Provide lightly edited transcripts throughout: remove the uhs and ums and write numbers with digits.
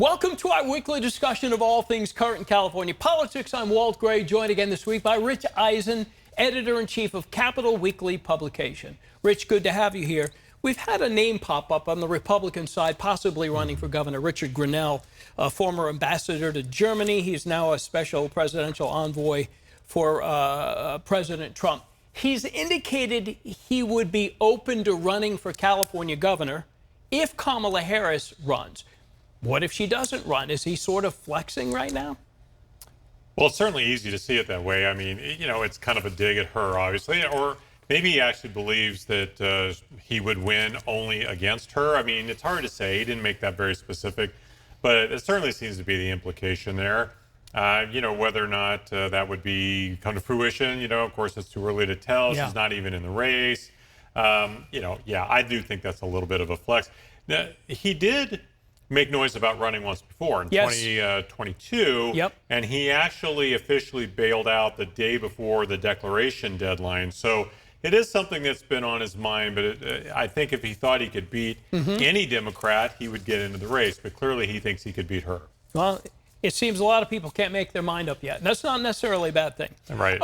Welcome to our weekly discussion of all things current in California politics. I'm Walt Gray, joined again this week by Rich Ehisen, editor-in-chief of Capital Weekly publication. Rich, good to have you here. We've had a name pop up on the Republican side, possibly running for governor, Richard Grenell, a former ambassador to Germany. He's now a special presidential envoy for President Trump. He's indicated he would be open to running for California governor if Kamala Harris runs. What if she doesn't run? Is he sort of flexing right now? Well, it's certainly easy to see it that way. I mean, you know, it's kind of a dig at her, obviously. Or maybe he actually believes that he would win only against her. I mean, it's hard to say. He didn't make that very specific. But it certainly seems to be the implication there. You know, whether or not that would come to fruition, you know, of course, it's too early to tell. Yeah. She's not even in the race. You know, yeah, I do think that's a little bit of a flex. Now, he did make noise about running once before in 2022. Yep. And he actually officially bailed out the day before the declaration deadline. So it is something that's been on his mind, but I think if he thought he could beat any Democrat, he would get into the race. But clearly he thinks he could beat her. Well, it seems a lot of people can't make their mind up yet. That's not necessarily a bad thing. Right.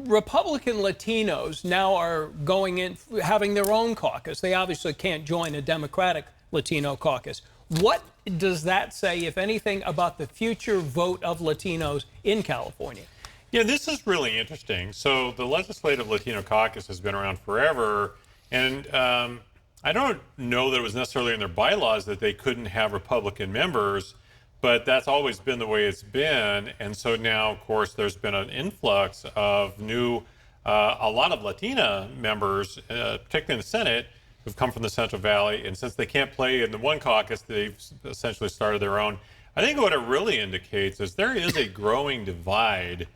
Republican Latinos now are going in, having their own caucus. They obviously can't join a Democratic Latino caucus. What does that say, if anything, about the future vote of Latinos in California? Yeah, this is really interesting. So the Legislative Latino Caucus has been around forever, and I don't know that it was necessarily in their bylaws that they couldn't have Republican members, but that's always been the way it's been. And so now, of course, there's been an influx of new, a lot of Latina members, particularly in the Senate, who've come from the Central Valley, and since they can't play in the one caucus, they've essentially started their own. I think what it really indicates is there is a growing divide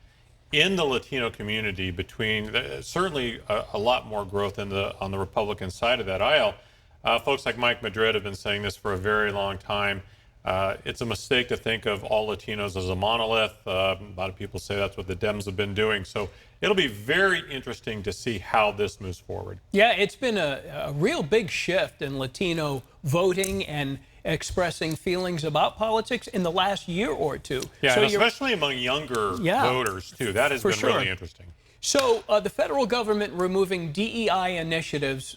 in the Latino community between certainly a lot more growth on the Republican side of that aisle. Folks like Mike Madrid have been saying this for a very long time. It's a mistake to think of all Latinos as a monolith. A lot of people say that's what the Dems have been doing. So it'll be very interesting to see how this moves forward. Yeah, it's been a real big shift in Latino voting and expressing feelings about politics in the last year or two. Yeah, so and especially among younger voters, too. That has been really interesting. So the federal government removing DEI initiatives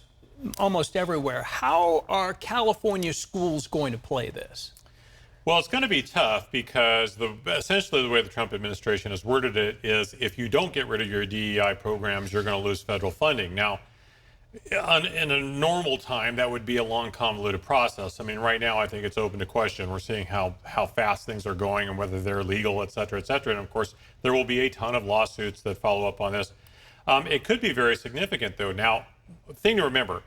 almost everywhere. How are California schools going to play this? Well, it's going to be tough because essentially the way the Trump administration has worded it is if you don't get rid of your DEI programs, you're going to lose federal funding. Now, in a normal time, that would be a long, convoluted process. I mean, right now, I think it's open to question. We're seeing how fast things are going and whether they're legal, et cetera, et cetera. And, of course, there will be a ton of lawsuits that follow up on this. It could be very significant, though. Now, thing to remember,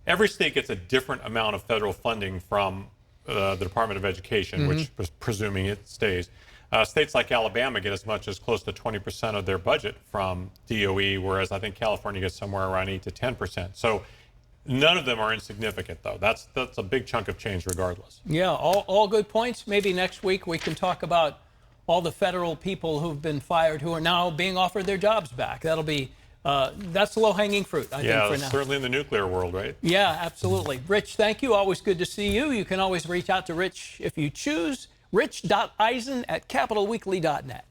every state gets a different amount of federal funding from the Department of Education, which presuming it stays. States like Alabama get as much as close to 20% of their budget from DOE, whereas I think California gets somewhere around 8 to 10%. So none of them are insignificant, though. That's a big chunk of change regardless. Yeah, all good points. Maybe next week we can talk about all the federal people who've been fired who are now being offered their jobs back. That'll be that's low-hanging fruit, I think, for now. Certainly in the nuclear world, right? Yeah, absolutely. Rich, thank you. Always good to see you. You can always reach out to Rich if you choose. Rich.Eisen at capitalweekly.net.